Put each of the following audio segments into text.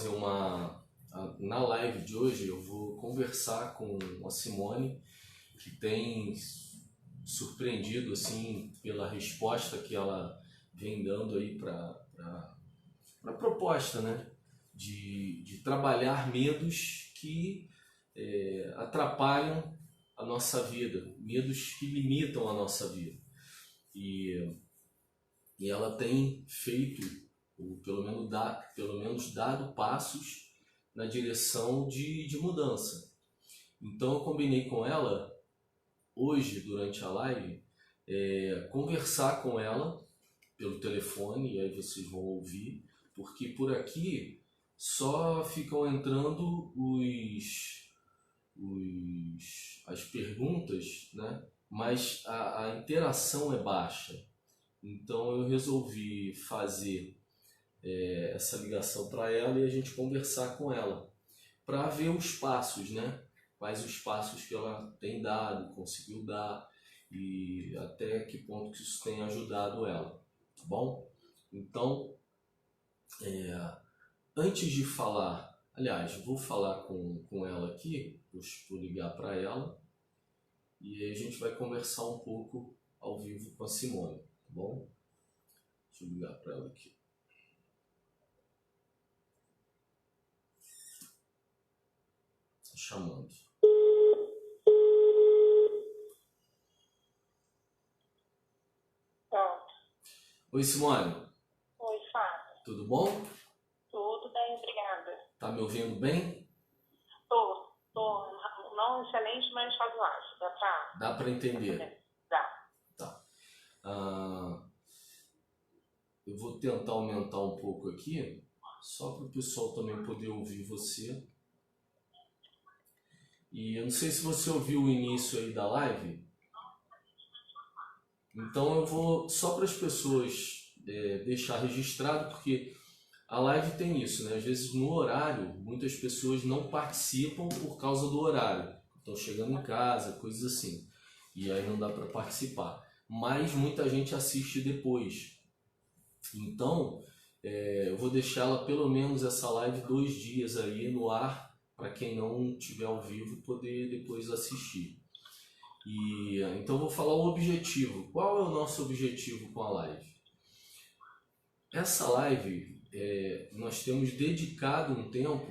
fazer na live de hoje eu vou conversar com a Simone, que tem surpreendido assim pela resposta que ela vem dando aí para a proposta, né, de trabalhar medos que atrapalham a nossa vida, medos que limitam a nossa vida. E ela tem feito, ou pelo menos dado passos na direção de mudança. Então eu combinei com ela, hoje, durante a live, conversar com ela pelo telefone, e aí vocês vão ouvir, porque por aqui só ficam entrando as perguntas, né? Mas a interação é baixa. Então eu resolvi fazer essa ligação para ela e a gente conversar com ela, para ver os passos, né? Quais os passos que ela tem dado, conseguiu dar e até que ponto que isso tem ajudado ela, tá bom? Então, antes de falar, aliás, vou falar com ela aqui, vou ligar para ela e aí a gente vai conversar um pouco ao vivo com a Simone, tá bom? Deixa eu ligar para ela aqui. Tá chamando. Pronto. Oi, Simone. Oi, Fábio. Tudo bom? Tudo bem, obrigada. Tá me ouvindo bem? Tô. Não excelente, mas razoável. Dá para entender? Dá. Tá. Eu vou tentar aumentar um pouco aqui, só para o pessoal também poder ouvir você. E eu não sei se você ouviu o início aí da live. Então eu vou, só para as pessoas deixar registrado, porque a live tem isso, né? Às vezes no horário, muitas pessoas não participam por causa do horário. Estão chegando em casa, coisas assim. E aí não dá para participar. Mas muita gente assiste depois. Então, eu vou deixá-la pelo menos essa live 2 dias aí no ar, para quem não estiver ao vivo poder depois assistir. Então vou falar o objetivo. Qual é o nosso objetivo com a live? Essa live, nós temos dedicado um tempo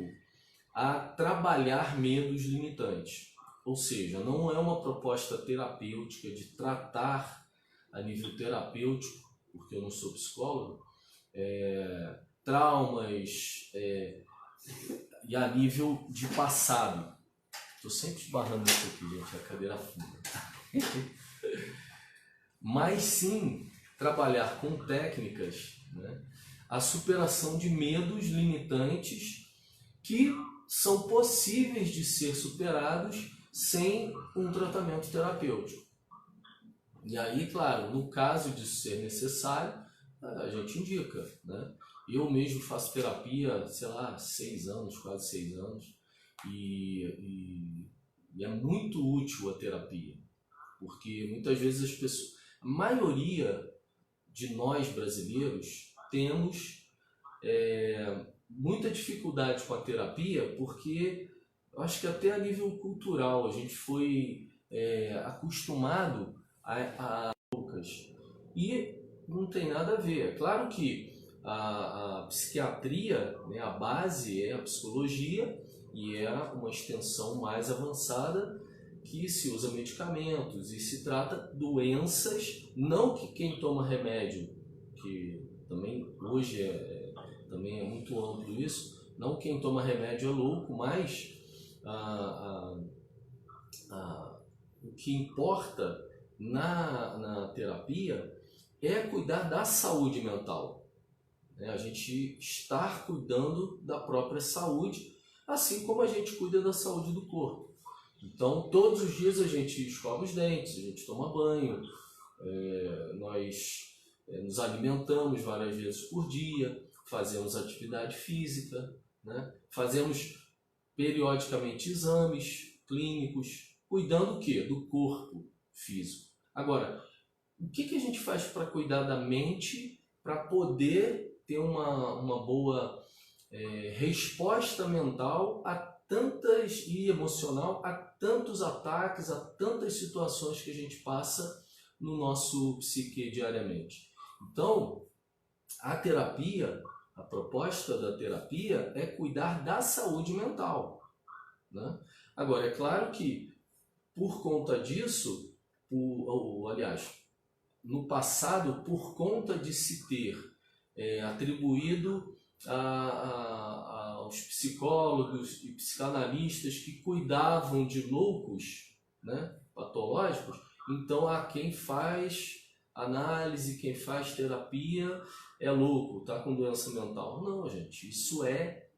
a trabalhar medos limitantes. Ou seja, não é uma proposta terapêutica de tratar a nível terapêutico, porque eu não sou psicólogo, traumas e a nível de passado. Estou sempre esbarrando isso aqui, gente, a cadeira funda. Mas sim trabalhar com técnicas, né, a superação de medos limitantes que são possíveis de ser superados sem um tratamento terapêutico. E aí, claro, no caso de ser necessário, a gente indica, né? Eu mesmo faço terapia, sei lá, 6 anos, quase 6 anos, e é muito útil a terapia, porque muitas vezes as pessoas, a maioria de nós brasileiros temos muita dificuldade com a terapia, porque eu acho que até a nível cultural a gente foi acostumado a poucas, e não tem nada a ver. É claro que a psiquiatria, né, a base é a psicologia e é uma extensão mais avançada que se usa medicamentos e se trata doenças, não que quem toma remédio, que também hoje também é muito amplo isso, não quem toma remédio é louco, mas o que importa na terapia é cuidar da saúde mental, né? A gente estar cuidando da própria saúde, assim como a gente cuida da saúde do corpo. Então, todos os dias a gente escova os dentes, a gente toma banho, nós nos alimentamos várias vezes por dia, fazemos atividade física, né? Fazemos periodicamente exames clínicos, cuidando do quê? Do corpo físico. Agora, o que a gente faz para cuidar da mente, para poder ter uma boa resposta mental a tantas e emocional a tantos ataques, a tantas situações que a gente passa no nosso psique diariamente. Então, a terapia, a proposta da terapia é cuidar da saúde mental, né? Agora, é claro que por conta disso, aliás, no passado, por conta de se ter atribuído aos psicólogos e psicanalistas que cuidavam de loucos, né, patológicos, então quem faz análise, quem faz terapia é louco, está com doença mental. Não, gente, isso é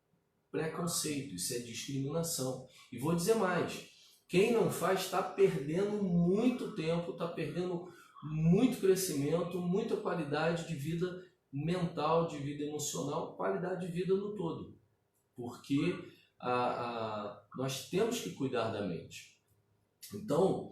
preconceito, isso é discriminação. E vou dizer mais, quem não faz está perdendo muito tempo, está perdendo muito crescimento, muita qualidade de vida mental, de vida emocional, qualidade de vida no todo. Porque nós temos que cuidar da mente. Então,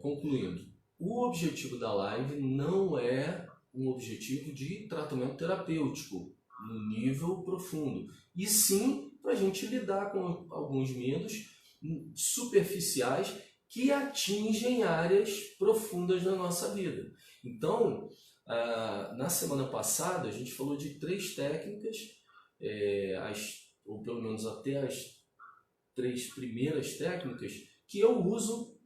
concluindo, o objetivo da live não é um objetivo de tratamento terapêutico no nível profundo, e sim para a gente lidar com alguns medos superficiais que atingem áreas profundas da nossa vida. Então, na semana passada a gente falou de 3 técnicas, ou pelo menos até as 3 primeiras técnicas que eu uso,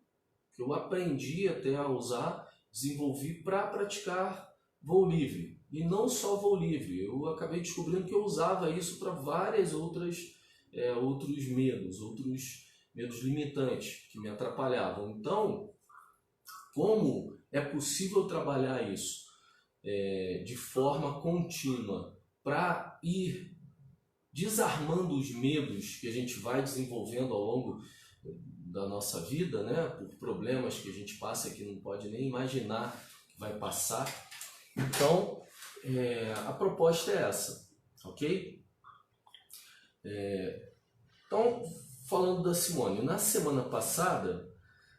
que eu aprendi até a usar, desenvolvi para praticar voo livre. E não só voo livre, eu acabei descobrindo que eu usava isso para várias outros medos limitantes que me atrapalhavam. Então, como é possível trabalhar isso de forma contínua para ir desarmando os medos que a gente vai desenvolvendo ao longo da nossa vida, né, por problemas que a gente passa que não pode nem imaginar que vai passar. Então, a proposta é essa, ok? Então, falando da Simone, na semana passada,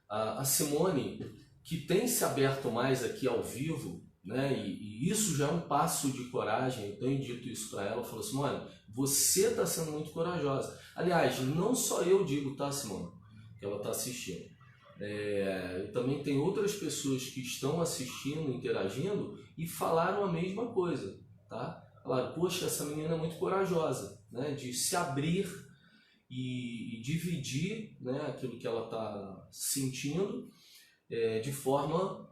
a Simone, que tem se aberto mais aqui ao vivo, né, e isso já é um passo de coragem, eu tenho dito isso para ela, falou: Simone, você está sendo muito corajosa. Aliás, não só eu digo, tá, Simone, que ela está assistindo. Também tem outras pessoas que estão assistindo, interagindo e falaram a mesma coisa, tá? Falaram: poxa, essa menina é muito corajosa, né, de se abrir e dividir, né, aquilo que ela está sentindo de forma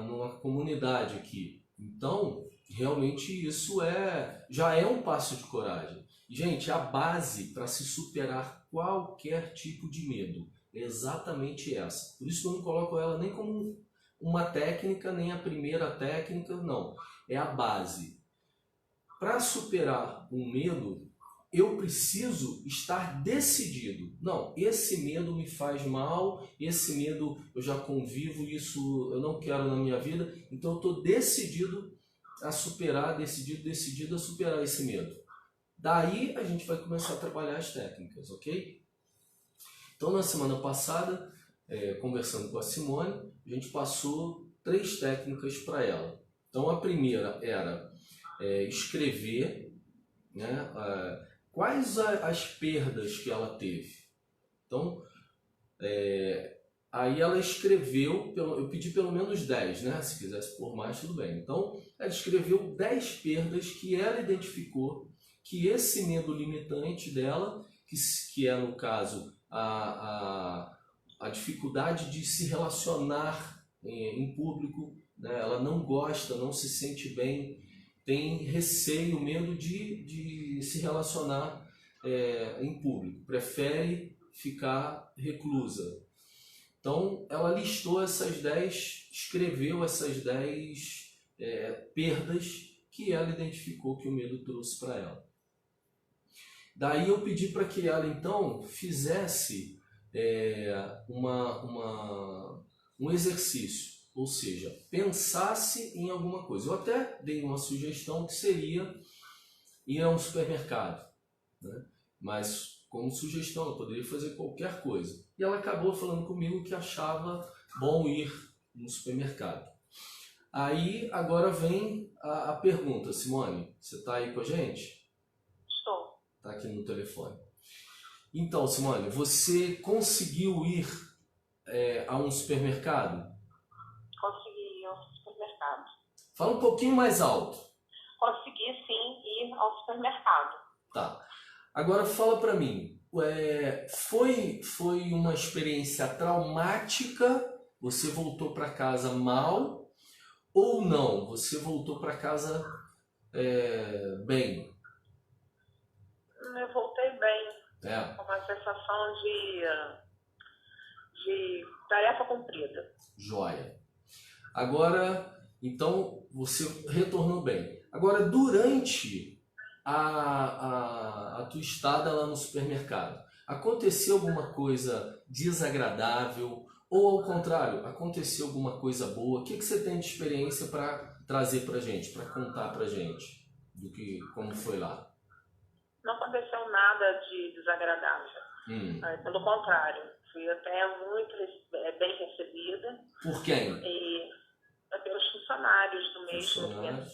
numa comunidade aqui. Então, realmente isso já é um passo de coragem. Gente, a base para se superar qualquer tipo de medo é exatamente essa. Por isso que eu não coloco ela nem como uma técnica, nem a primeira técnica, não. É a base. Para superar um medo, eu preciso estar decidido. Não, esse medo me faz mal, esse medo eu já convivo, isso eu não quero na minha vida, então eu estou decidido a superar, decidido a superar esse medo. Daí a gente vai começar a trabalhar as técnicas, ok? Então, na semana passada, conversando com a Simone, a gente passou 3 técnicas para ela. Então, a primeira era escrever, né, quais as perdas que ela teve. Então, aí ela escreveu, eu pedi pelo menos 10, né? Se quisesse pôr mais, tudo bem. Então, ela escreveu 10 perdas que ela identificou que esse medo limitante dela, que é, no caso, a dificuldade de se relacionar em público, né? Ela não gosta, não se sente bem, tem receio, medo de se relacionar em público, prefere ficar reclusa. Então, ela listou escreveu essas 10 perdas que ela identificou que o medo trouxe para ela. Daí eu pedi para que ela, então, fizesse um exercício, ou seja, pensasse em alguma coisa. Eu até dei uma sugestão que seria ir a um supermercado, né? Mas como sugestão, eu poderia fazer qualquer coisa. E ela acabou falando comigo que achava bom ir no supermercado. Aí agora vem a pergunta: Simone, você está aí com a gente? aqui no telefone. Então, Simone, você conseguiu ir a um supermercado? Consegui ir ao supermercado. Fala um pouquinho mais alto. Consegui, sim, ir ao supermercado. Tá. Agora fala pra mim, foi uma experiência traumática? Você voltou para casa mal ou não? Você voltou para casa bem? Eu voltei bem, É, com uma sensação de tarefa cumprida. joia. Agora, então, você retornou bem. Agora, durante a tua estada lá no supermercado, aconteceu alguma coisa desagradável ou, ao contrário, aconteceu alguma coisa boa? O que você tem de experiência para trazer para gente, para contar para gente como foi lá? Não aconteceu nada de desagradável. Pelo contrário, fui até muito bem recebida. Por quem? E pelos funcionários do mesmo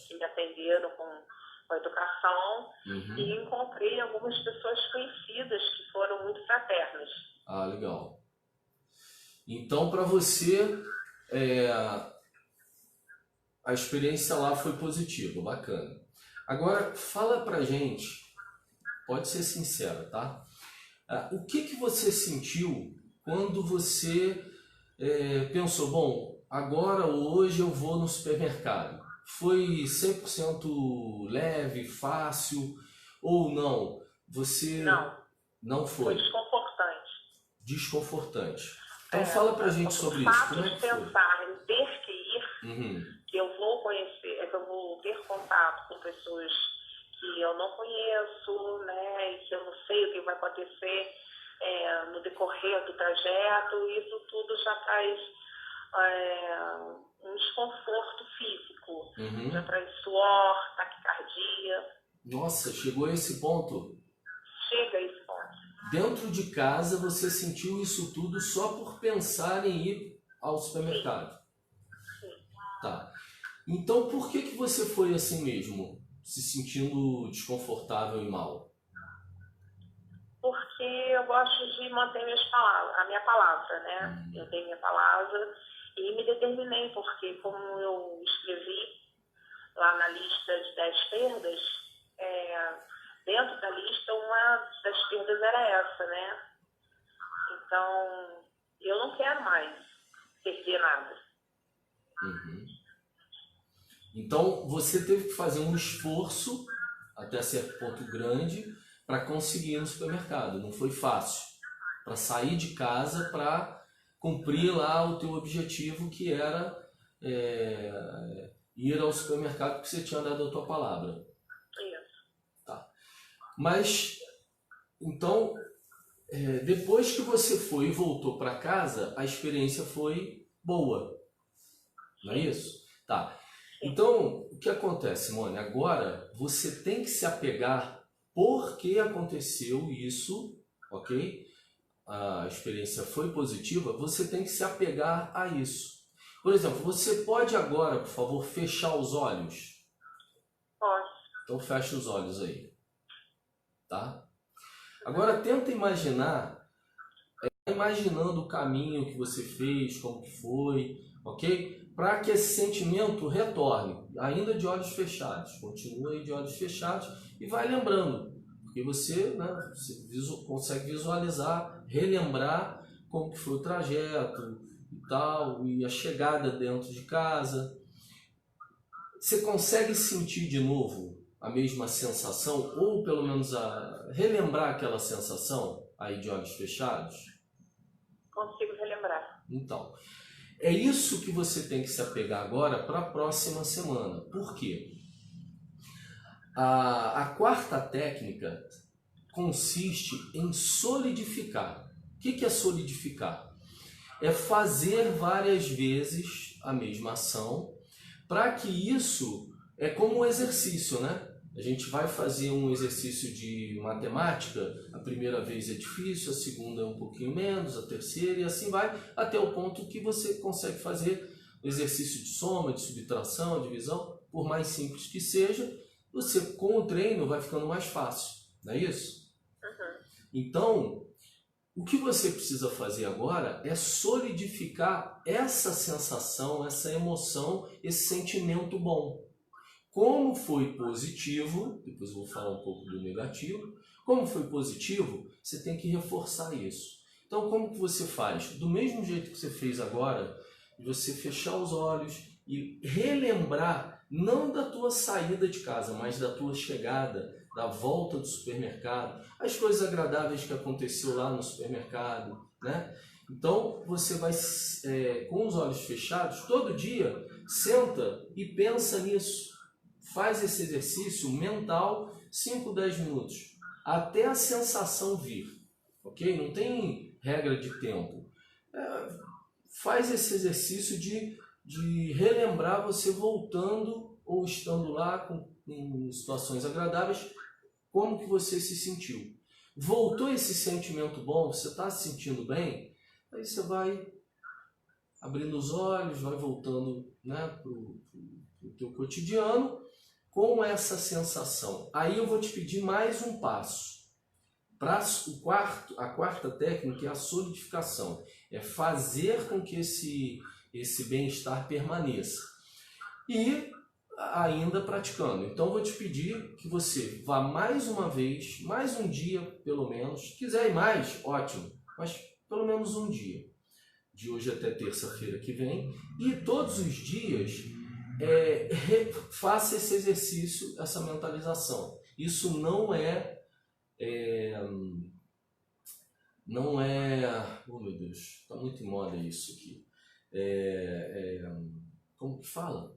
que me atenderam com educação. E encontrei algumas pessoas conhecidas que foram muito fraternas. Ah, legal. Então, para você, a experiência lá foi positiva, bacana. Agora, fala pra gente, pode ser sincera, tá? O que você sentiu quando você pensou, bom, agora, hoje eu vou no supermercado? Foi 100% leve, fácil ou não? Você não foi? Foi desconfortante. Desconfortante. Então fala pra gente sobre isso. Como é que foi? O fato de pensar em ter que ir, que eu vou conhecer, que eu vou ter contato com pessoas que eu não conheço, né, e que eu não sei o que vai acontecer no decorrer do trajeto, isso tudo já traz um desconforto físico, já traz suor, taquicardia. Nossa, chegou a esse ponto? Chega a esse ponto. Dentro de casa você sentiu isso tudo só por pensar em ir ao supermercado? Sim. Tá. Então por que você foi assim mesmo, se sentindo desconfortável e mal? Porque eu gosto de manter a minha palavra, né? Eu dei minha palavra e me determinei, porque como eu escrevi lá na lista de 10 perdas, dentro da lista uma das perdas era essa, né? Então, eu não quero mais perder nada. Então você teve que fazer um esforço, até certo ponto grande, para conseguir ir no supermercado. Não foi fácil. Para sair de casa, para cumprir lá o teu objetivo, que era ir ao supermercado que você tinha dado a tua palavra. Isso. Tá. Mas, então, depois que você foi e voltou para casa, a experiência foi boa. Não é isso? Tá. Então, o que acontece, Simone? Agora, você tem que se apegar porque aconteceu isso, ok? A experiência foi positiva, você tem que se apegar a isso. Por exemplo, você pode agora, por favor, fechar os olhos? Posso. Então fecha os olhos aí. Tá? Agora tenta imaginar, imaginando o caminho que você fez, como que foi, ok? Para que esse sentimento retorne, ainda de olhos fechados. Continua aí de olhos fechados e vai lembrando. Porque você, você consegue visualizar, relembrar como que foi o trajeto e tal, e a chegada dentro de casa. Você consegue sentir de novo a mesma sensação, ou pelo menos relembrar aquela sensação aí de olhos fechados? Consigo relembrar. Então, é isso que você tem que se apegar agora para a próxima semana. Por quê? A quarta técnica consiste em solidificar. O que é solidificar? É fazer várias vezes a mesma ação, para que isso é como um exercício, né? A gente vai fazer um exercício de matemática, a primeira vez é difícil, a segunda é um pouquinho menos, a terceira, e assim vai, até o ponto que você consegue fazer o exercício de soma, de subtração, divisão, por mais simples que seja, você com o treino vai ficando mais fácil, não é isso? Então, o que você precisa fazer agora é solidificar essa sensação, essa emoção, esse sentimento bom. Como foi positivo, depois eu vou falar um pouco do negativo, como foi positivo, você tem que reforçar isso. Então, como que você faz? Do mesmo jeito que você fez agora, você fechar os olhos e relembrar, não da tua saída de casa, mas da tua chegada, da volta do supermercado, as coisas agradáveis que aconteceu lá no supermercado, né? Então, você vai, com os olhos fechados, todo dia, senta e pensa nisso. Faz esse exercício mental 5, 10 minutos, até a sensação vir, ok? Não tem regra de tempo. Faz esse exercício de relembrar você voltando ou estando lá em situações agradáveis, como que você se sentiu. Voltou esse sentimento bom, você está se sentindo bem, aí você vai abrindo os olhos, vai voltando, né, para o teu cotidiano, com essa sensação. Aí eu vou te pedir mais um passo. A quarta técnica é a solidificação. É fazer com que esse bem-estar permaneça. E ainda praticando. Então eu vou te pedir que você vá mais uma vez, mais um dia pelo menos. Se quiser ir mais, ótimo. Mas pelo menos um dia. De hoje até terça-feira que vem. E todos os dias faça esse exercício, essa mentalização. Isso não é... Oh meu Deus, está muito em moda isso aqui. Como que fala?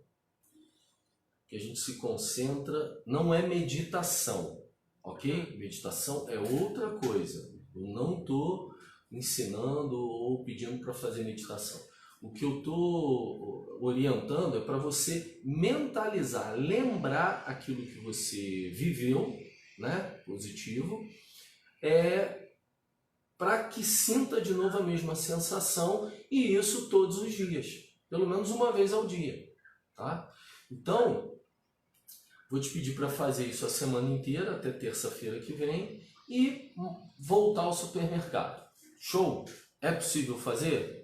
Que a gente se concentra, não é meditação, ok? Meditação é outra coisa. Eu não estou ensinando ou pedindo para fazer meditação. O que eu estou orientando é para você mentalizar, lembrar aquilo que você viveu, né, positivo, para que sinta de novo a mesma sensação, e isso todos os dias, pelo menos uma vez ao dia, tá? Então, vou te pedir para fazer isso a semana inteira, até terça-feira que vem, e voltar ao supermercado. Show? É possível fazer?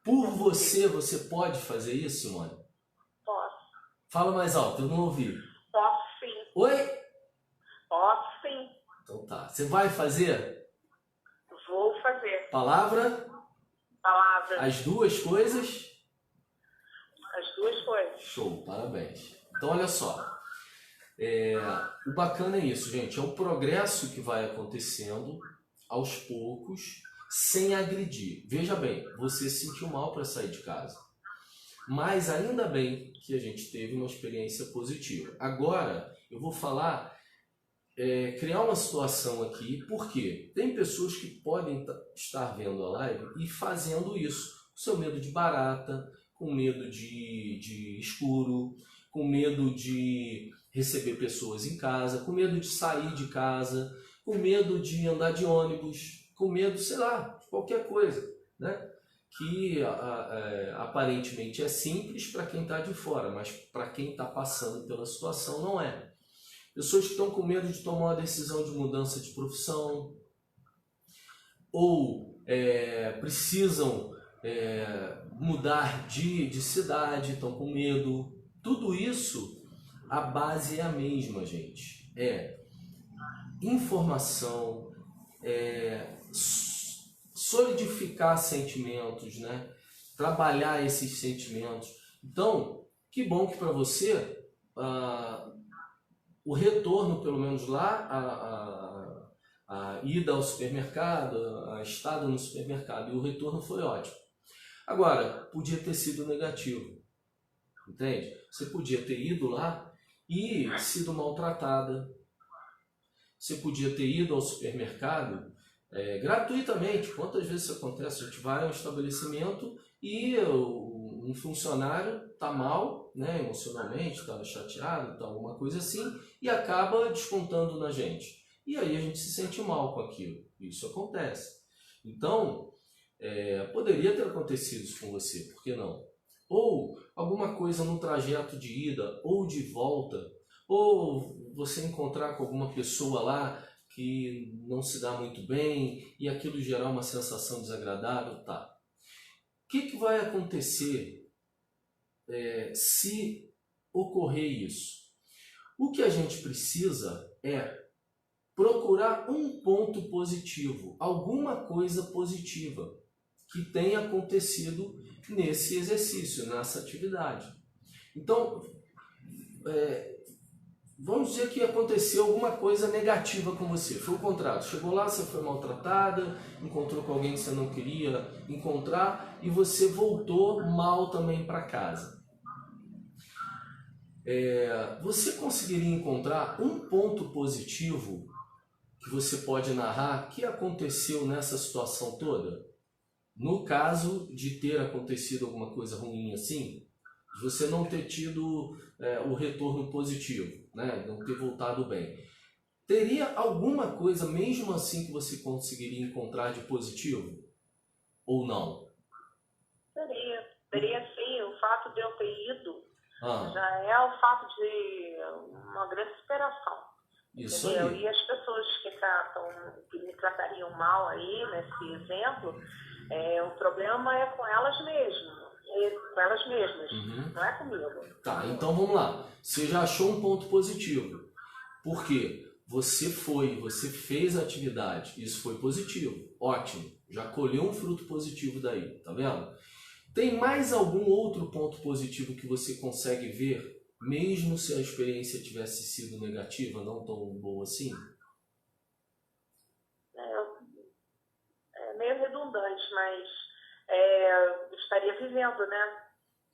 Por você pode fazer isso, Simone? Posso. Fala mais alto, eu não ouvi. Posso sim. Oi? Posso sim. Então tá. Você vai fazer? Vou fazer. Palavra? Palavra. As duas coisas? As duas coisas. Show, parabéns. Então olha só. O bacana é isso, gente. É o progresso que vai acontecendo aos poucos, sem agredir. Veja bem, você se sentiu mal para sair de casa. Mas ainda bem que a gente teve uma experiência positiva. Agora, eu vou falar, criar uma situação aqui, porque tem pessoas que podem estar vendo a live e fazendo isso. Com seu medo de barata, com medo de escuro, com medo de receber pessoas em casa, com medo de sair de casa, com medo de andar de ônibus, com medo, sei lá, de qualquer coisa, né? Que aparentemente é simples para quem está de fora, mas para quem está passando pela situação não é. Pessoas que estão com medo de tomar uma decisão de mudança de profissão, ou precisam mudar de cidade, estão com medo. Tudo isso, a base é a mesma, gente. Informação, solidificar sentimentos, né? Trabalhar esses sentimentos. Então, que bom que para você o retorno, pelo menos lá, a ida ao supermercado, a estada no supermercado, e o retorno foi ótimo. Agora, podia ter sido negativo, entende? Você podia ter ido lá e sido maltratada. Você podia ter ido ao supermercado gratuitamente. Quantas vezes isso acontece? A gente vai a um estabelecimento e um funcionário está mal, né, emocionalmente, está chateado, tá alguma coisa assim, e acaba descontando na gente. E aí a gente se sente mal com aquilo. Isso acontece. Então, poderia ter acontecido isso com você, por que não? Ou alguma coisa no trajeto de ida ou de volta, ou você encontrar com alguma pessoa lá que não se dá muito bem e aquilo gerar uma sensação desagradável, tá. O que vai acontecer se ocorrer isso? O que a gente precisa é procurar um ponto positivo, alguma coisa positiva que tenha acontecido nesse exercício, nessa atividade. Então, vamos dizer que aconteceu alguma coisa negativa com você. Foi o contrário. Chegou lá, você foi maltratada, encontrou com alguém que você não queria encontrar e você voltou mal também para casa. Você conseguiria encontrar um ponto positivo que você pode narrar que aconteceu nessa situação toda? No caso de ter acontecido alguma coisa ruim assim, de você não ter tido o retorno positivo, né? Não ter voltado bem. Teria alguma coisa mesmo assim que você conseguiria encontrar de positivo? Ou não? Teria sim. O fato de eu ter ido já é o fato de uma grande superação. Isso entendeu? aí. E as pessoas que me tratariam mal aí, nesse exemplo, o problema é com elas mesmas. Não é comigo. Tá, então vamos lá. Você já achou um ponto positivo. Por quê? Você fez a atividade, isso foi positivo, ótimo, já colheu um fruto positivo daí, tá vendo? Tem mais algum outro ponto positivo que você consegue ver, mesmo se a experiência tivesse sido negativa, não tão boa assim? É meio redundante, mas estaria vivendo, né?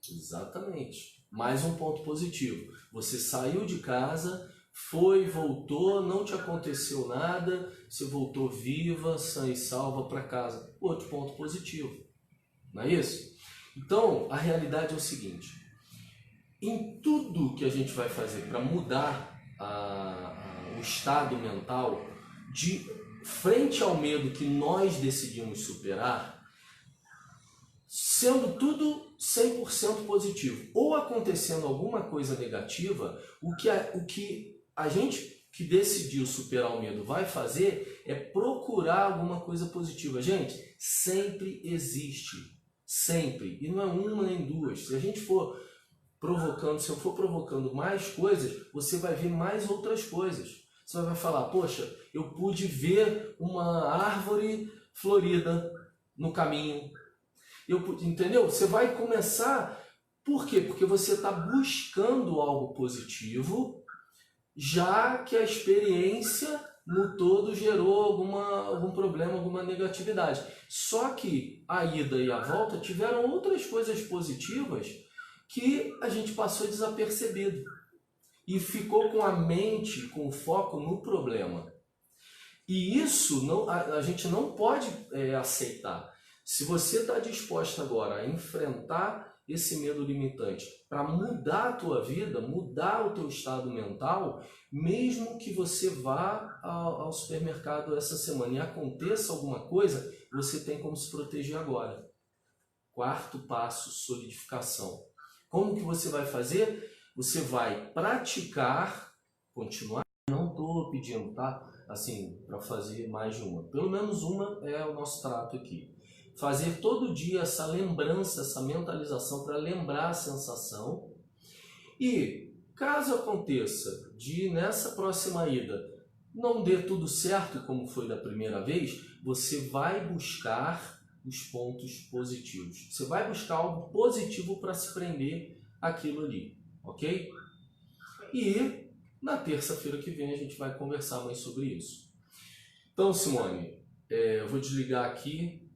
Exatamente. Mais um ponto positivo. Você saiu de casa, foi, voltou, não te aconteceu nada, você voltou viva, sã e salva para casa. Outro ponto positivo. Não é isso? Então, a realidade é o seguinte. Em tudo que a gente vai fazer para mudar o estado mental, de frente ao medo que nós decidimos superar, sendo tudo 100% positivo ou acontecendo alguma coisa negativa, o que a gente que decidiu superar o medo vai fazer é procurar alguma coisa positiva. Gente, sempre existe, sempre, e não é uma nem duas. Se a gente for provocando, se eu for provocando mais coisas, você vai ver mais outras coisas. Você vai falar, poxa, eu pude ver uma árvore florida no caminho. Entendeu? Você vai começar... Por quê? Porque você está buscando algo positivo, já que a experiência no todo gerou algum problema, alguma negatividade. Só que a ida e a volta tiveram outras coisas positivas que a gente passou desapercebido. E ficou com a mente, com o foco no problema. E isso a gente não pode aceitar. Se você está disposta agora a enfrentar esse medo limitante para mudar a tua vida, mudar o teu estado mental, mesmo que você vá ao supermercado essa semana e aconteça alguma coisa, você tem como se proteger agora. Quarto passo, solidificação. Como que você vai fazer? Você vai praticar, continuar. Não estou pedindo, tá? Assim, para fazer mais de uma. Pelo menos uma é o nosso trato aqui. Fazer todo dia essa lembrança, essa mentalização para lembrar a sensação. E caso aconteça de nessa próxima ida não dê tudo certo como foi da primeira vez, você vai buscar os pontos positivos. Você vai buscar algo positivo para se prender aquilo ali, ok? E na terça-feira que vem a gente vai conversar mais sobre isso. Então, Simone, eu vou desligar aqui,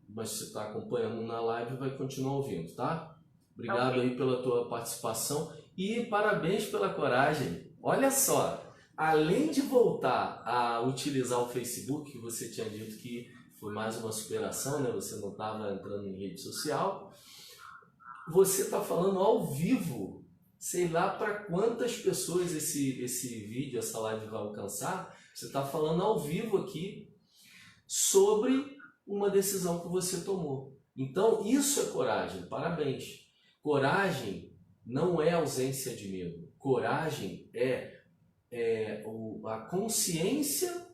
mas você está acompanhando na live e vai continuar ouvindo, tá? Obrigado aí pela tua participação e parabéns pela coragem. Olha só, além de voltar a utilizar o Facebook, que você tinha dito que foi mais uma superação, né? Você não estava entrando em rede social, você está falando ao vivo. Sei lá para quantas pessoas esse vídeo, essa live vai alcançar. Você está falando ao vivo aqui sobre uma decisão que você tomou. Então, isso é coragem. Parabéns. Coragem não é ausência de medo. Coragem é a consciência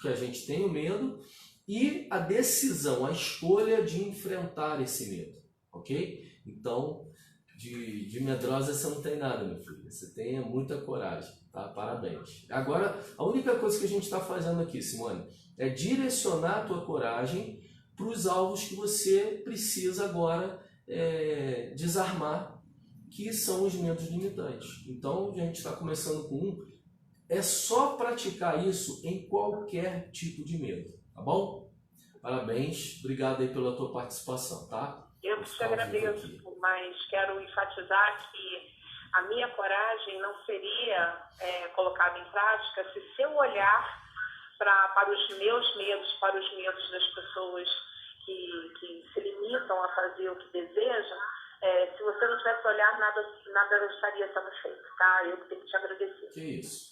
que a gente tem o medo e a decisão, a escolha de enfrentar esse medo, ok? Então, de medrosa você não tem nada, meu filho. Você tem muita coragem, tá? Parabéns. Agora, a única coisa que a gente está fazendo aqui, Simone, é direcionar a tua coragem para os alvos que você precisa agora desarmar, que são os medos limitantes. Então, a gente está começando com um. É só praticar isso em qualquer tipo de medo, tá bom? Parabéns, obrigado aí pela tua participação, tá? Eu te agradeço, mas quero enfatizar que a minha coragem não seria colocada em prática se seu olhar para os meus medos, para os medos das pessoas que se limitam a fazer o que desejam, se você não tivesse olhar, nada estaria sendo feito, tá? Eu tenho que te agradecer. Que isso.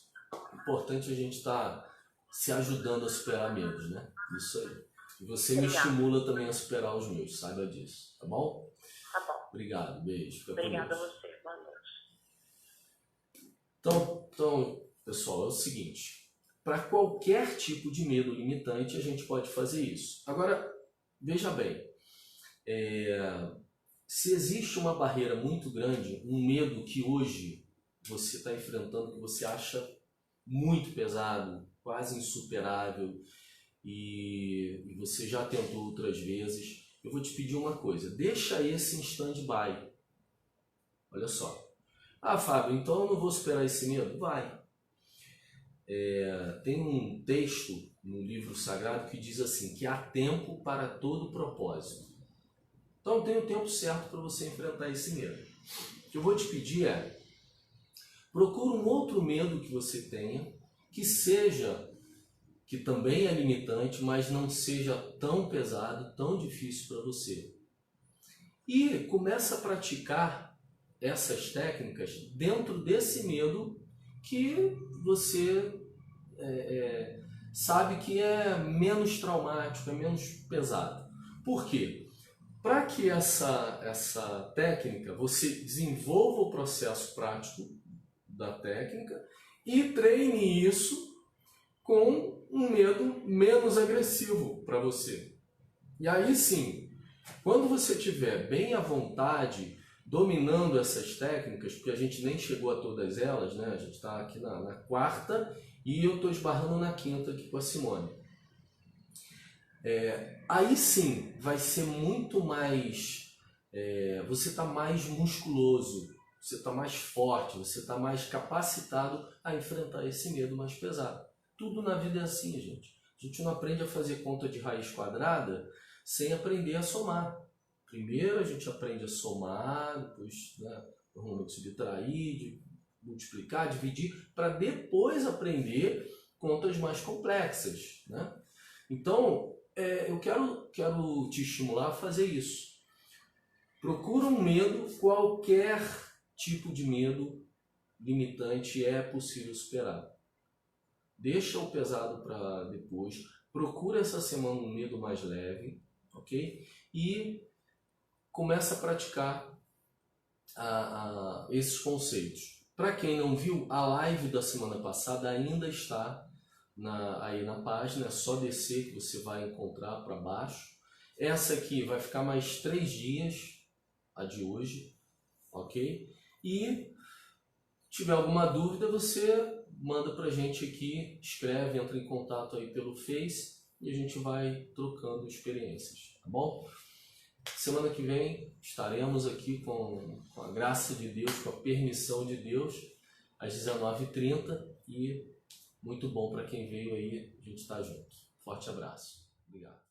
Importante a gente estar se ajudando a superar medos, né? Isso aí. E você me estimula também a superar os meus, saiba disso, tá bom? Tá bom. Obrigado, beijo. Obrigada a você, boa noite. Então, pessoal, é o seguinte, para qualquer tipo de medo limitante a gente pode fazer isso. Agora, veja bem, se existe uma barreira muito grande, um medo que hoje você está enfrentando, que você acha muito pesado, quase insuperável, e você já tentou outras vezes, eu vou te pedir uma coisa, deixa esse em stand-by. Olha só. Ah, Fábio, então eu não vou superar esse medo? Vai. Tem um texto no livro sagrado que diz assim, que há tempo para todo propósito. Então tem o tempo certo para você enfrentar esse medo. O que eu vou te pedir procura um outro medo que você tenha, que também é limitante, mas não seja tão pesado, tão difícil para você. E começa a praticar essas técnicas dentro desse medo que você sabe que é menos traumático, é menos pesado. Por quê? Para que essa técnica, você desenvolva o processo prático da técnica e treine isso com um medo menos agressivo para você. E aí sim, quando você estiver bem à vontade, dominando essas técnicas, porque a gente nem chegou a todas elas, né? A gente está aqui na quarta e eu estou esbarrando na quinta aqui com a Simone. Aí sim, vai ser muito mais... você está mais musculoso, você está mais forte, você está mais capacitado a enfrentar esse medo mais pesado. Tudo na vida é assim, gente. A gente não aprende a fazer conta de raiz quadrada sem aprender a somar. Primeiro a gente aprende a somar, depois normalmente subtrair, multiplicar, dividir, para depois aprender contas mais complexas, né? Então, eu quero te estimular a fazer isso. Procura um medo, qualquer tipo de medo limitante é possível superar. Deixa o pesado para depois. Procura essa semana um medo mais leve, ok? E começa a praticar esses conceitos. Para quem não viu, a live da semana passada ainda está aí na página. É só descer que você vai encontrar para baixo. Essa aqui vai ficar mais 3 dias, a de hoje, ok? E tiver alguma dúvida, você manda pra gente aqui, escreve, entra em contato aí pelo Face e a gente vai trocando experiências, tá bom? Semana que vem estaremos aqui com a graça de Deus, com a permissão de Deus, às 19h30 e muito bom para quem veio aí, a gente tá junto. Forte abraço. Obrigado.